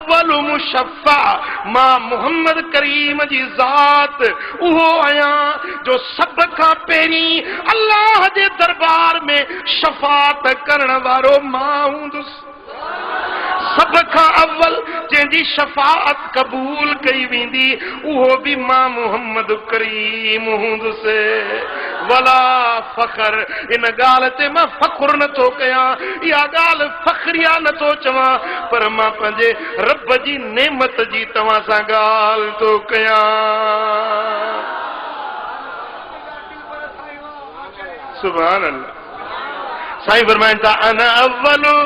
वलु मुशफ़ा मां मुहम्मद करीम जी ज़ात उहो आहियां जो सब खां पहिरीं अल्लाह जे दरबार में शफ़ात करण वारो मां हूंदुसि। सब खां अव्वल जंहिंजी शफ़ाअत क़बूल कई वेंदी उहो भी मां मुहम्मद करीम हूंदुसि। वला फ़ख्र, इन ॻाल्हि ते मां फ़ख्र नथो कयां, इहा ॻाल्हि फ़ख्रिया नथो चवां, पर मां पंहिंजे रब जी नेमत जी तव्हां सां ॻाल्हि थो कयां। सुभान अल्लाह। साईं फरमाइनि था अना अव्वलु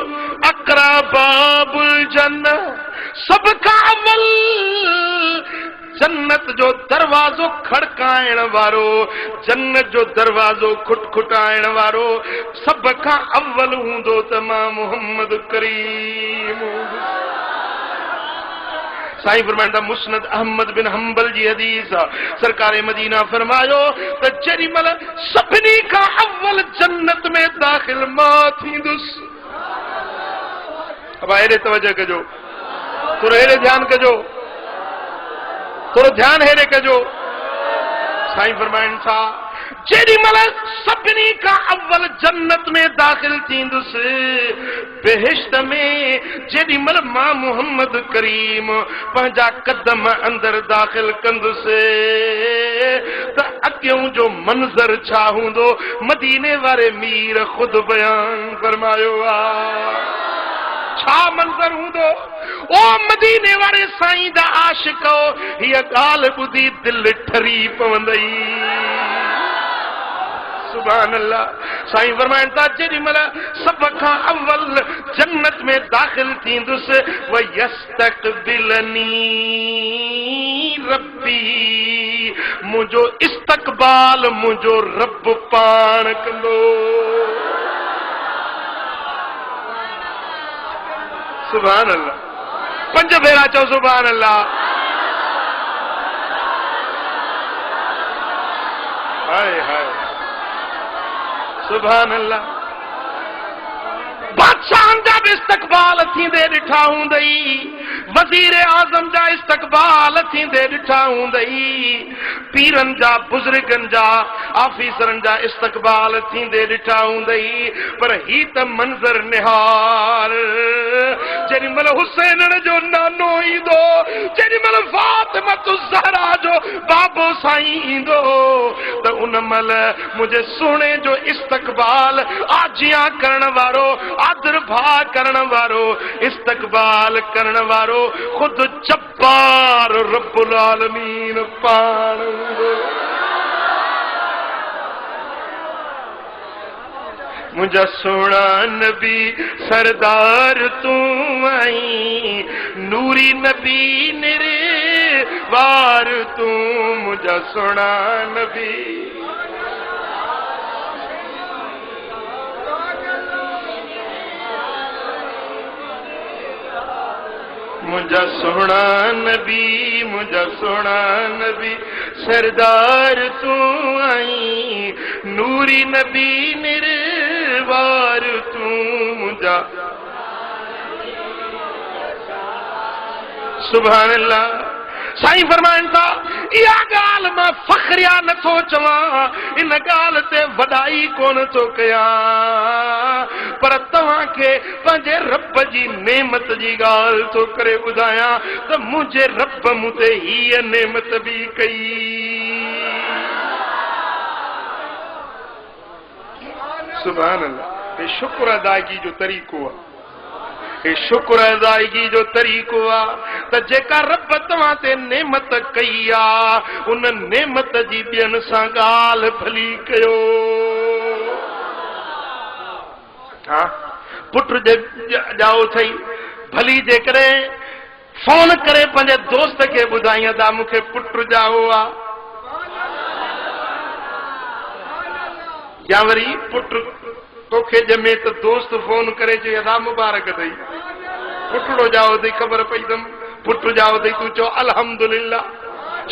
अक़रा बाबुल जन्नह, सब खां अव्वल जन्नत जो दरवाज़ो खड़काइण वारो, जन्नत जो दरवाज़ो खुटखुटाइण वारो सब खां अव्वल हूंदो त मां मुहम्मद करीम। साईं फरमाइनि था मुस्नद अहमद बिन हंबल जी हदीस, सरकार मदीना फरमायो त जेॾी महिल सभिनी खां अव्वल जन्नत में दाख़िल मां थींदुसि। अब हेॾे तवजह कजो, थोरो हेॾे ध्यानु कजो, थोरो ध्यानु हेॾे कजो। साईं फरमाइनि था जेॾी महिल सभिनी खां अव्वल जन्नत में दाख़िल थींदुसि, बेहिश्त में जेॾी महिल मां मुहम्मद करीम पंहिंजा कदम अंदर दाख़िल कंदुसि त अॻियों जो मंज़र छा हूंदो मदीने वारे मीर ख़ुदि बयान फरमायो आहे। छा मंज़र हूंदो ओ मदीने वारे साईं जा आशिको, हीअ ॻाल्हि ॿुधी दिलि ठरी पवंदई। सुभान अल्लाह। साईं फरमाइनि था जेॾी महिल सब खां अव्वल जन्नत में दाख़िल थींदुसि व यस्तक़बिलनी रब्बी, मुंहिंजो इस्तक़बाल मुंहिंजो रब पाण कंदो। सुभान अल्लाह। पंज भेरा चओ सुभान अल्लाह। हाय हाय सुभान अल्लाह। बादशाहनि जा बि इस्तक़बाल थींदे ॾिठा हूंदई, वज़ीर आज़म जा इस्तक़बाल थींदे ॾिठा हूंदई, पीरनि जा बुज़ुर्गनि जा ऑफिसरनि जा इस्तक़बाल थींदे ॾिठा हूंदई, पर ही त मंज़र निहार जेॾी महिल हुसैन जो नानो ईंदो, जेॾी महिल फातिमतु ज़हरा जो बाबो साईं ईंदो त उन महिल मुंहिंजे सुहिणे जो इस्तक़बाल आजियां करण वारो, आदर भा करण वारो, इस्तक़बाल करण वारो खुद जब्बार रब्बुल आलमीन पाण हूंदो। मुंहिंजा सोना नबी सरदार तूं आई, नूरी नबी निरे वार तूं, मुंहिंजा सोना नबी। मुंहिंजा सोना नबी, मुंहिंजा सोना नबी सरदार तूं आई, नूरी नबी निर्वार तूं, मुंहिंजा। सुभान अल्लाह। साईं फरमाइनि था इहा ॻाल्हि मां फ़ख्रिया नथो चवां, इन ॻाल्हि ते वॾाई कोन थो कयां, पर तव्हांखे पंहिंजे रब जी नेमत जी ॻाल्हि थो करे ॿुधायां त मुंहिंजे रब मूं ते हीअ नेमत बि कई। सुभान अल्लाह। हे शुक्र अदायगी जो तरीक़ो आहे, हे शुक्र अदायगी जो तरीक़ो आहे त जेका रब तव्हां ते नेमत कई आहे उन नेमत जी ॿियनि सां ॻाल्हि भली कयो। हा पुट ॼाओ अथई, भली जेकॾहिं फोन करे पंहिंजे दोस्त खे ॿुधाईं था मूंखे पुट ॼाओ आहे, या वरी पुट तोखे ॼमे त दोस्त फोन करे चई अदा मुबारक अथई, पुटड़ो ॼाओ अथई, ख़बर पई अथमि पुट ॼाओ अथई, तूं चओ अल्हम्दुलिल्लाह,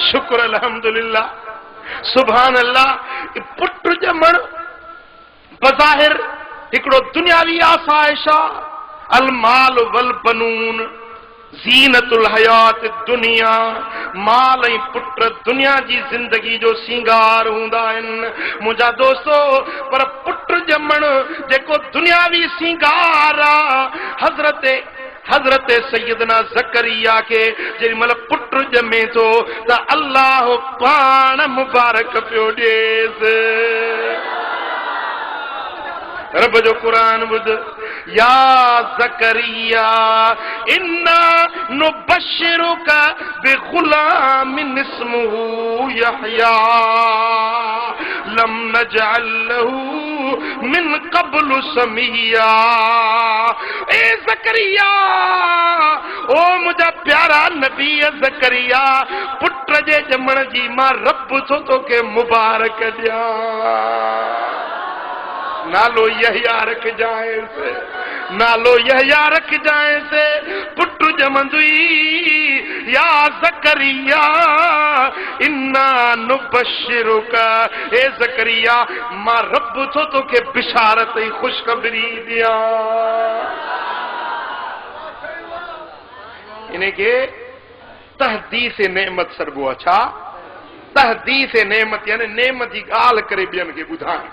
शुक्र अल्हम्दुलिल्लाह, सुभान अल्लाह। पुट ॼमण बज़ाहिर हिकिड़ो दुनियावी आसाइश आहे, अल माल वल बनून, ज़ीनतुल हयात दुनिया, माल ऐं पुट दुनिया जी ज़िंदगी जो सिंगार हूंदा आहिनि मुंहिंजा दोस्तो। पर पुट ॼमण जेको दुनियावी सिंगार आहे, हज़रत सैयदना ज़करिया के जेॾीमहिल पुट ॼमे थो त अल्लाह पाण मुबारक पियो ॾेसि। रब जो क़ुरान ॿुध, या ज़करिया इन्ना नुबश्शिरुका बिग़ुलामिन इस्मुहु यहया लम नजअल लहू मिन क़ब्लु समिया। ए ज़करिया, ओ मुंहिंजा प्यारा नबी ज़करिया, पुट जे ॼमण जी मां रब थो तोखे मुबारक ॾियां। नालो यहया रखजांइसि, नालो यहया रखजांइसि। पुट ॼमंदुई या ज़करिया इन्ना नुबश्शिरुका, ए ज़करिया मां रब थो तोखे बिशारत ऐं ख़ुशख़बरी ॾियां। इनखे तहदीस नेमत सरबो आहे। छा तहदीस नेमत? यानी नेमत जी ॻाल्हि करे ॿियनि खे ॿुधाइण।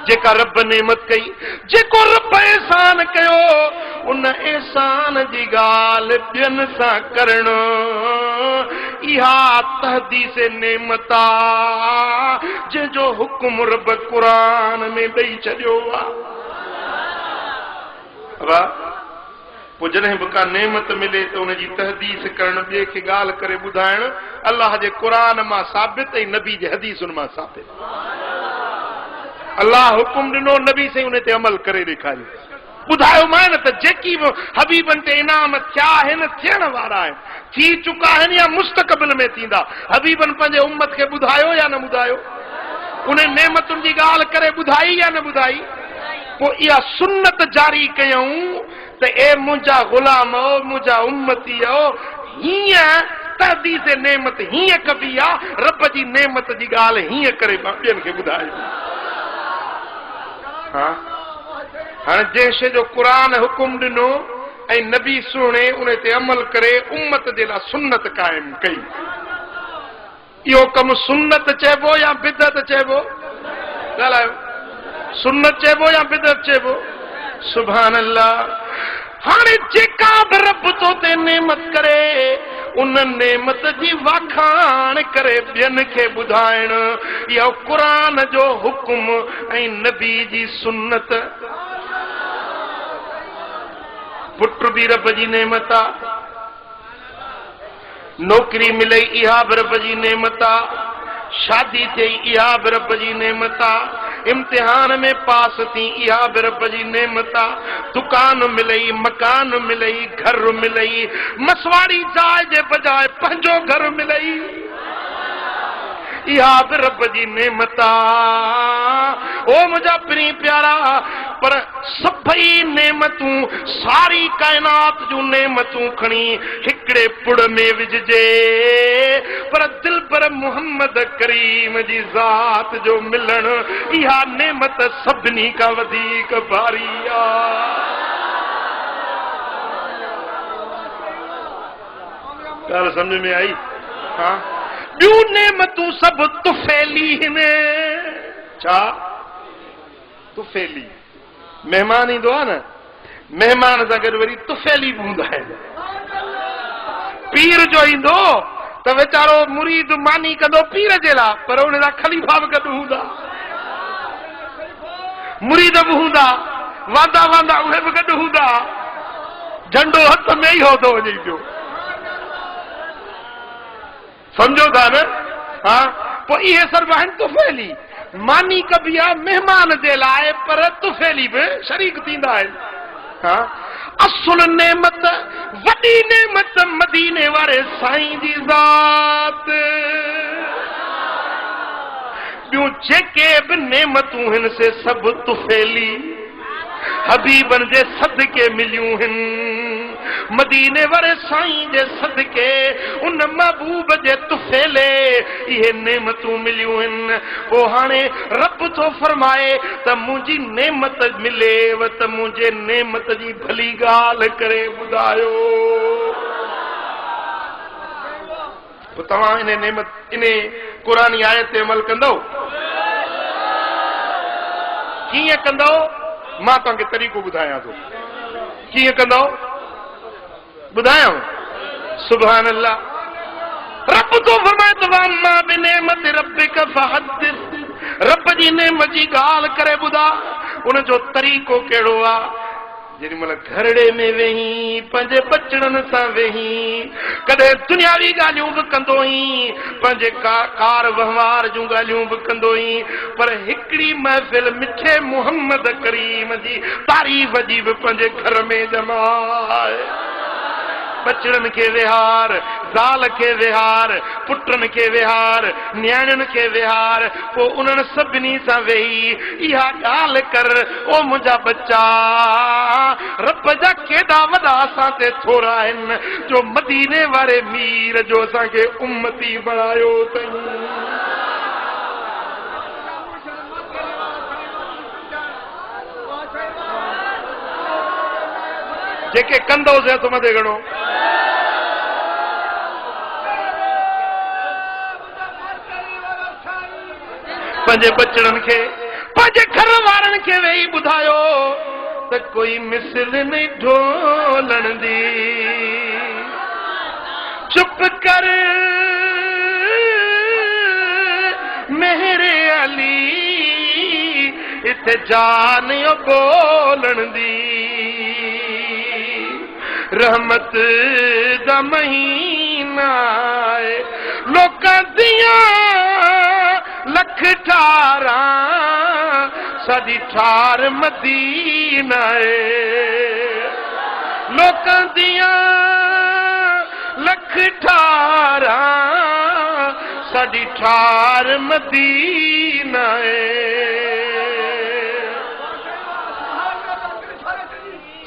जेका रब नेमत कई, जेको रब एहसान कयो, उन एहसान जी ॻाल्हि ॿियनि सां करण, इहा तहदीस नेमत आहे जंहिंजो हुकुम रब क़ुरान में ॾेई छॾियो आहे। पोइ जॾहिं बि का नेमत मिले त उनजी तहदीस करण, ॿिए खे ॻाल्हि करे ॿुधाइण, अल्लाह जे क़ुरान मां साबित ऐं नबी जे हदीसुनि मां साबित। अल्लाह हुकुम ॾिनो, नबी साईं उन ते अमल करे ॾेखारियो। ॿुधायो मां न त जेकी बि हबीबनि ते इनाम थिया आहिनि, थियण वारा आहिनि, थी चुका आहिनि या मुस्तक़बिल में थींदा, हबीबनि पंहिंजे उम्मत खे ॿुधायो या न ॿुधायो? उन नेमतुनि जी ॻाल्हि करे ॿुधाई या न ॿुधाई? पोइ इहा सुन्नत जारी कयऊं त ए मुंहिंजा ग़ुलाम, मुंहिंजा उम्मती, हीअं तहदीस नेमत हीअं कबी आहे, रब जी नेमत जी ॻाल्हि हीअं करे ॿियनि खे ॿुधायो। हाणे जंहिं शइ जो क़ुरान हुकुम ॾिनो ऐं नबी सुणे उन ते अमल करे उम्मत जे लाइ सुन्नत क़ाइम कई, इहो कमु सुन्नत चइबो या बिदअत चइबो? ॻाल्हायो, सुन्नत चइबो या बिदअत चइबो? सुभान अल्लाह। हाणे जेका बि रब तो ते नेमत करे, उन नेमत जी वाखाण करे ॿियनि खे ॿुधाइण, इहो क़ुरान जो हुकुम ऐं नबी जी सुन्नत। पुट बि रब जी नेमत आहे, नौकरी मिलई इहा बि रब जी नेमत आहे, शादी थियई इहा बि रब जी नेमत आहे, इम्तिहान में पास थी इहा बि रब जी नेमत आहे, दुकान मिलई, मकान मिलई, घर मिलई, मसवाड़ी जाइ जे बजाए पंहिंजो घर मिलई, इहा बि रब जी नेमत आहे। ओ मुंहिंजा प्री प्यारा, पर सभई नेमतूं, सारी काइनात जूं नेमतूं खणी हिकिड़े पुड़ में विझजे, पर दिलबर मुहम्मद करीम जी ज़ात जो मिलण, इहा नेमत सभिनी खां वधीक भारी आहे। ॻाल्हि सम्झ में आई? हाँ, ॿियूं नेमतूं सभु तुफ़ैली आहिनि। छा तुफ़ैली? महिमान ईंदो आहे न, महिमान सां गॾु वरी तुफ़ैली बि हूंदा आहिनि। पीर जो ईंदो त वीचारो मुरीद मानी कंदो पीर जे लाइ, पर उन जा ख़लीफ़ा बि गॾु हूंदा, मुरीद बि हूंदा, वांदा वांदा उहे बि गॾु हूंदा, झंडो हथ में ई हो थो वञे पियो। समझो था न? हाँ, पोइ इहे सभु आहिनि तुफ़ैली। मानी कबी आहे महिमान जे लाइ, पर तुफ़ैली बि शरीक थींदा आहिनि। हाँ, असुल नेमत, वॾी नेमत मदीने वारे साईं जी ज़ात। ॿियूं जेके बि नेमतूं आहिनि से सभु तुफ़ैली हबीबन जे सदके मिलियूं आहिनि, मदीने वारे साईं जे सदके, उन महबूब जे तुफ़ैले इहे नेमतूं मिलियूं आहिनि। पोइ हाणे रब थो फरमाए त मुंहिंजी नेमत मिलेव त मुंहिंजे नेमत जी भली ॻाल्हि करे ॿुधायो। तव्हां इन नेमत इन क़ुरानी आयत ते अमल कंदो? कीअं कंदो? मां तव्हांखे तरीक़ो ॿुधायां थो कीअं कंदो, ॿुधायांव। सुभान अल्लाह। रब तो फरमाए तो वम्मा बिनेमत रब्बिक फहद्दिस, रब जी नेमत जी ॻाल्हि करे ॿुधा। उन जो तरीक़ो कहिड़ो आहे? जेॾी महिल घरड़े में वेही पंहिंजे बचड़नि सां वेही, कॾहिं दुनियावी ॻाल्हियूं बि कंदो ई, पंहिंजे कार वहिंवार जूं ॻाल्हियूं बि कंदो ई, पर हिकिड़ी महफ़िल मिठे मुहम्मद करीम जी तारीफ़ जी बि पंहिंजे घर में जमा आहे। बचड़नि खे विहार, ज़ाल खे विहार, पुटनि खे विहार, न्याणियुनि खे विहार, पोइ उन्हनि सभिनी सां वेही इहा ॻाल्हि कर, ओ मुंहिंजा बच्चा, रब जा केॾा वॾा असां ते थोरा आहिनि जो मदीने वारे मीर जो असांखे उम्मती बणायो अथई। जेके कंदोसीं हथ मथे घणो। पंहिंजे बचड़नि खे, पंहिंजे घर वारनि खे वेही ॿुधायो त कोई मिसल नहीं ढोलण दी, चुप कर मेरे अली, इथे जान बोलण दी। रहमत दा महीना है, लोकां दियां लख ठारा, साडी ठार मदीना है। लोकां दियां लख ठारा, साडी ठार मदीना है।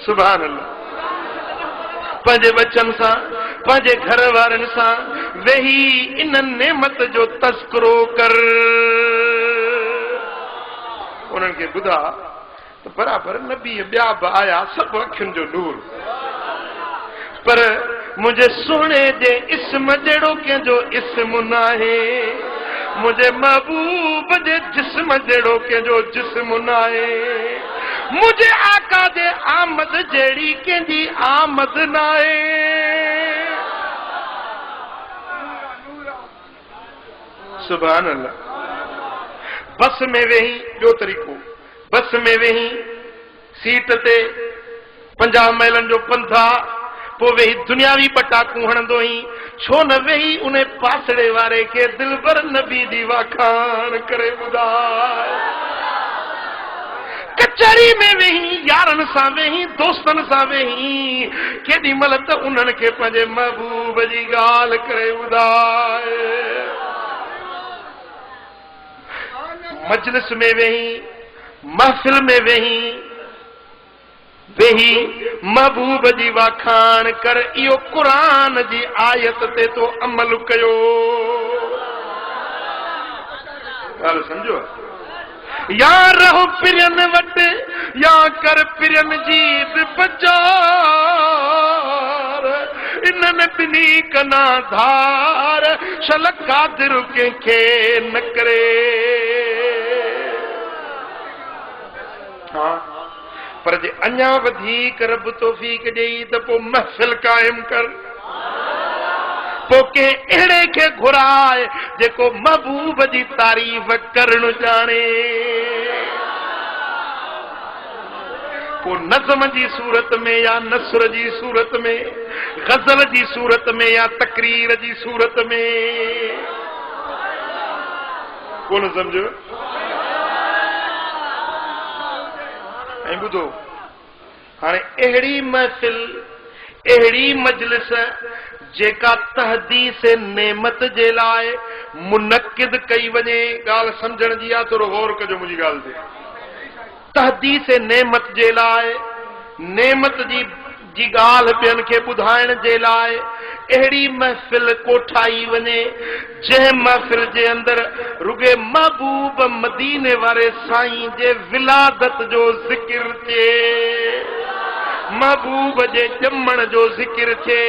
सुभान अल्लाह। पंहिंजे बच्चन सां, पंहिंजे घर वारनि सां वेही इन नेमत जो तस्करो कर। उन्हनि खे ॿुधा त बराबरि नबी ॿिया बि आया, सभु अखियुनि जो नूर, पर मुंहिंजे सोने जे इस्म जहिड़ो कंहिंजो इस्म न आहे, मुंहिंजे महबूब जे जिस्म जहिड़ो कंहिंजो जिस्म न आहे, मुझे आका दे आमद जड़ी कंहिंजी आमद न आहे। सुभान अल्लाह। बस में वेही, ॿियो तरीक़ो, बस में वेही सीट ते 50 माइलनि जो पंधा, पोइ वेही दुनियावी पटाकूं हणंदो ई, छो न वेही उन पासड़े वारे खे दिलबर नबी जी वाखाण करे ॿुधाए। कचहरी में वेही, यारनि सां वेही, दोस्तनि सां वेही, केॾी महिल त उन्हनि खे पंहिंजे महबूब जी ॻाल्हि करे ॿुधाए। मजलिस में वेही, महफ़िल में वेही महबूब जी वाखाण कर। इहो क़ुरान जी आयत ते तो अमल कयो। ॻाल्हि सम्झो? या रहो पिरन वट, या कर पिरन जी बजार, इन्हनि बिनी कना धार, शल कादिर कंहिंखे न करे। हाँ, पर जे अञा वधीक रब तौफ़ीक़ ॾेई त पोइ महफ़िल क़ाइम कर, पोइ कंहिं अहिड़े खे घुराए जेको महबूब जी तारीफ़ करणु ॼाणे। पोइ नज़म जी सूरत में या नसर जी सूरत में, गज़ल जी सूरत में या तकरीर जी सूरत में। कोन सम्झो? ऐं ॿुधो, हाणे अहिड़ी महफ़िल, अहिड़ी मजलिस जेका तहदीस नेमत जे लाइ मुनक़िद कई वञे, ॻाल्हि सम्झण जी आहे, थोरो गौर कजो मुंहिंजी ॻाल्हि ते। तहदीस नेमत जे लाइ, नेमत जी ॻाल्हि ॿियनि खे ॿुधाइण जे लाइ अहिड़ी महफ़िल कोठाई वञे, जंहिं महफ़िल जे अंदरि रुॻे महबूब मदीने वारे साईं जे विलादत जो ज़िक्र थिए, महबूब जे ॼमण जो ज़िक्र थे,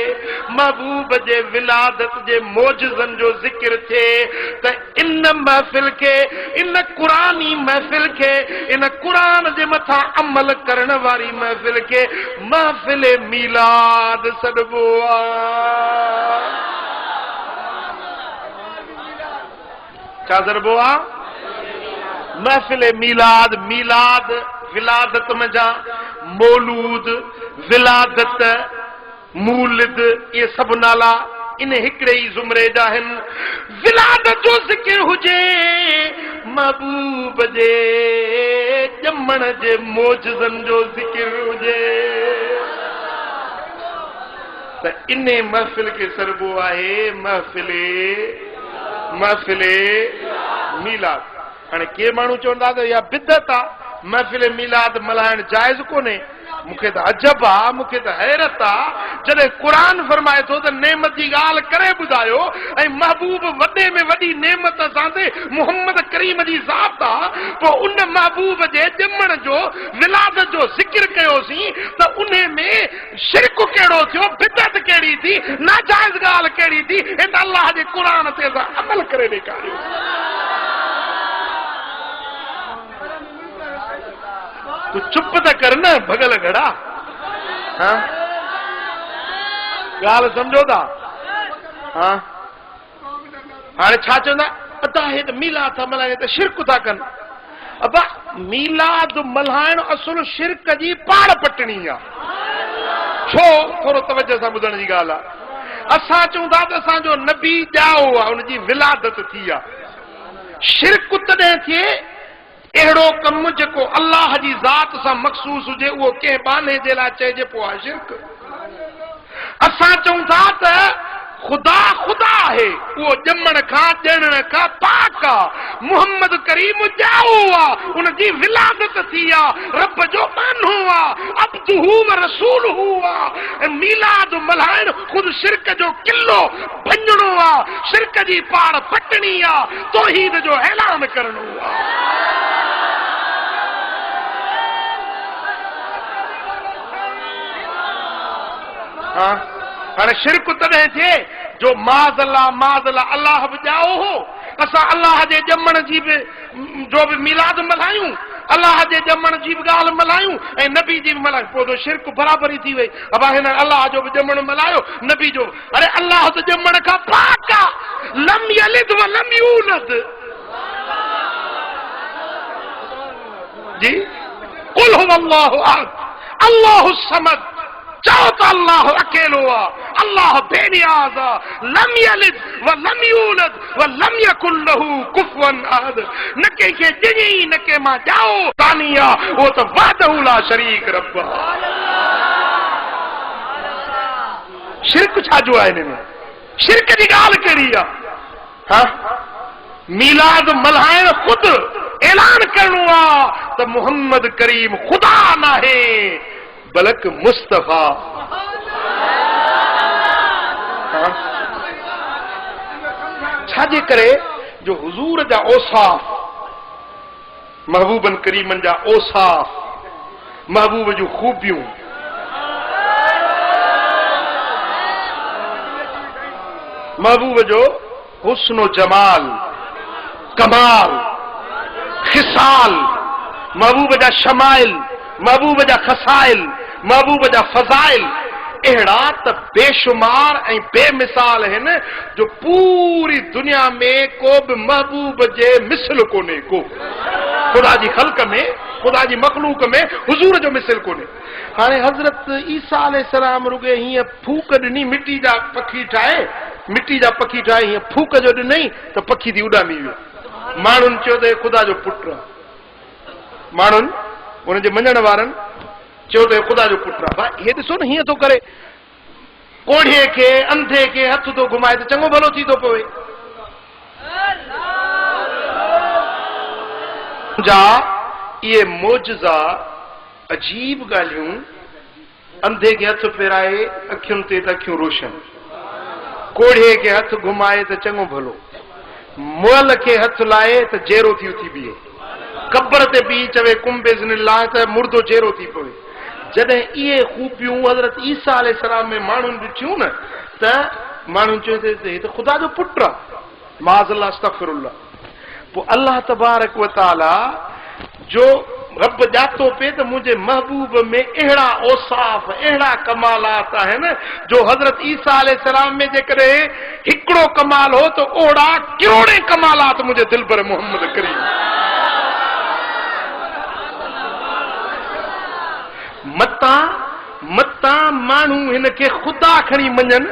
महबूब जे विलादत जे मौजज़न जो ज़िक्र थे, त इन महफ़िल के, इन क़ुरानी महफ़िल के, इन क़ुरान जे मथा अमल करण वारी महफ़िल के महफ़िल मीलाद सॾबो आहे। छा सॾबो आहे? महफ़िल मीलाद। मीलाद विलादत में जा मौलूद, विलादत, मूलिद, ये सब नाला इन हिकड़े ही ज़ुमरे जा आहिनि। विलादत जो ज़िक्र हुजे, महबूब जे ॼमण जे मौजज़न जो ज़िक्र हुजे, त इन महफ़िल के सरबो आहे महफ़िल मीलाद। हाणे के माण्हू चवंदा त इहा बिदत आहे, महफ़िल मीलाद मल्हाइण जाइज़ कोन्हे। मूंखे त अजब आहे, मूंखे त हैरत आहे, जॾहिं क़ुरान फरमाए थो त नेमत जी ॻाल्हि करे ॿुधायो ऐं महबूब वॾे में वॾी नेमत असां ते मुहम्मद करीम जी ज़ात आहे, पोइ उन महबूब जे ॼमण जो विलादत जो ज़िक्र कयोसीं त उन में शिरक कहिड़ो थियो, बिदत कहिड़ी थी, नाजाइज़ ॻाल्हि कहिड़ी थी, इन अल्लाह जे क़ुरान ते असां अमल करे ॾेखारियो। तू चुप त कर न भगल घड़ा। हाँ ॻाल्हि सम्झो था? हाँ हाणे छा चवंदा अदा हे त मीलाद था मल्हाइनि त शिरक था कनि। अबा मीलाद मल्हाइण असुल शिरक जी पाड़ पटणी आहे। छो? थोरो तवजो सां ॿुधण जी ॻाल्हि आहे। असां चऊं था त असांजो नबी ॼाओ आहे, उनजी विलादत थी आहे। शिरक तॾहिं थिए अहिड़ो कमु जेको अल्लाह जी ज़ात सां मखसूस हुजे, उहो कंहिं बहाने जे लाइ चइजे पोइ आहे शिरक। असां चऊं था त ख़ुदा ख़ुदा आहे, उहो ॼमण खां ॼणण खां पाक आहे, मुहम्मद करीम ॼाओ आहे, उनजी विलादत थी आहे, रब जो मानो आहे, अब्दुहू व रसूलहू आहे। ऐं मीलाद मल्हाइण ख़ुदि शिरक जो किलो भञणो आहे, शिरक जी पाड़ पटणी आहे, तौहीद जो ऐलान करणो आहे। हाँ हाणे शिरक तॾहिं थिए जो माज़ल्ला अल्लाह बि ॼाओ हो, असां अल्लाह जे ॼमण जी बि जो बि मीलाद मल्हायूं, अल्लाह जे ॼमण जी बि ॻाल्हि मल्हायूं ऐं नबी जी बि मल्हायूं, पोइ त शिरक बराबरी थी वई। अब हिन अल्लाह जो बि ॼमण मल्हायो, नबी जो, अरे अल्लाह त ॼमण खां पाक आहे, लम यलिद व लम यूलद जी। कुल हुवल्लाहु अहद अल्लाहु समद, चओ त अल्लाह अकेलो आहे, अल्लाह बेनियाज़ आहे, लम यलिद व लम यूलद व लम यकुन लहू कुफुवन अहद, न कंहिंखे ॼणी न कंहिं मां ॼाओ कान्हे आहे, उहो त वहदहू ला शरीक रब आहे। शिरक छा जो आहे हिन में? शिरक जी ॻाल्हि कहिड़ी आहे? हाँ मीलाद मल्हाइण ख़ुदि ऐलान करणो आहे त मुहम्मद करीम ख़ुदा नाहे बल्क मुस्तफा। छाजे करे जो हुजूर जा औसाफ, महबूबन करीमन जा औसाफ, महबूब जूं खूबियूं, महबूब जो हुस्न जमाल, कमाल, खिसाल, महबूब जा शमाइल, महबूब जा खसाइल, महबूब जा फज़ाइल अहिड़ा त बेशुमार ऐं बेमिसाल आहिनि जो पूरी दुनिया में को बि महबूब जे मिसल कोन्हे। को ख़ुदा जी ख़ल्क़ में, ख़ुदा जी मख़लूक में हुजूर जो मिसल कोन्हे। हाणे हज़रत ईसा अलैहिस्सलाम रुॻे हीअं फूक ॾिनी, मिटी जा पखी ठाहे हीअं फूक जो ॾिनई त पखी थी उॾामी वियो। माण्हुनि चयो त हे ख़ुदा जो पुटु आहे, माण्हुनि उनजे मञण वारनि चयो त ख़ुदा जो पुटु आहे। भाई हे ॾिसो न हीअं थो करे, कोढ़िए खे अंधे खे हथ थो घुमाए त चङो भलो थी थो पवे। जा इहे मौजज़ा अजीब ॻाल्हियूं, अंधे खे हथ फेराए अखियुनि ते त अखियूं रोशन, कोढ़िए खे हथ घुमाए त चङो भलो, मुअल खे हथ लाए त जेरो थी उथी बीहे, कब्र ते बि चवे कुम बिज़निल्लाह त मुर्दो जेरो थी पवे, जॾहिं इहे खूबियूं हज़रत ईसा अलैहिस्सलाम में माण्हुनि ॾिठियूं न त माण्हुनि चयो त हे त ख़ुदा जो पुटु आहे। माज़अल्लाह अस्तग़फिरुल्लाह। पोइ अल्लाह तबारक व तआला जो रब ॼातो पे त मुंहिंजे महबूब में अहिड़ा औसाफ़ अहिड़ा कमालात आहिनि जो हज़रत ईसा अलैहिस्सलाम में जेकॾहिं हिकिड़ो कमाल हो त ओड़ा करोड़े कमालात मुंहिंजे दिल पर मोहम्मद करीम। मता माण्हू हिन खे ख़ुदा खणी मञनि,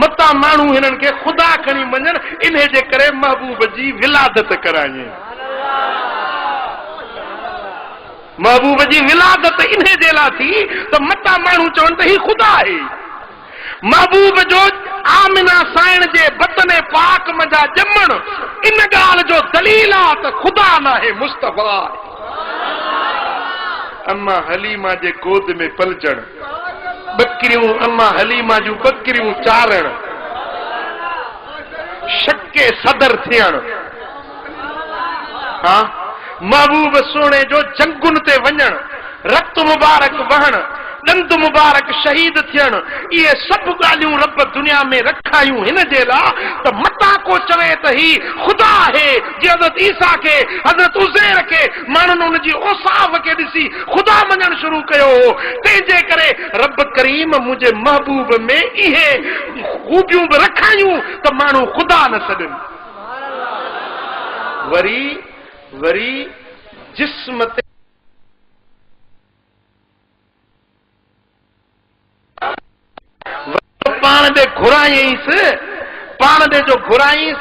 मता माण्हू हिननि खे ख़ुदा खणी मञनि, इन जे करे महबूब जी विलादत कराई। महबूब जी विलादत इन जे लाइ थी त मता माण्हू चवनि त ही ख़ुदा आहे। महबूब जो आमिना साइण जे बतन पाक मंझा ॼमण इन ॻाल्हि जो दलील आहे त ख़ुदा नाहे, मुस्तफ़ा आहे। अम्मा हलीमा जे गोद में पलजण, बकरियूं अम्मा हलीमा जूं बकरियूं चारण, शके सदर थियण, हाँ महबूब सोने जो जंगुन ते वञण, रक्त मुबारक वहण, दंद मुबारक शहीद थियण, ये सभु ॻाल्हियूं रब दुनिया में रखायूं हिन जे लाइ त मता को चवे त ही ख़ुदा आहे। जी हज़रत ईसा खे, हज़रत उज़ैर खे माण्हुनि उन जी औसाफ़ खे ॾिसी ख़ुदा मञणु शुरू कयो हो। तंहिंजे करे रब करीम मुंहिंजे महबूब में इहे खूबियूं बि रखायूं त माण्हू ख़ुदा न सॾनि। वरी जिस्म ते पाण ॾे घुराईंसि, पाण ॾे जो घुराईंसि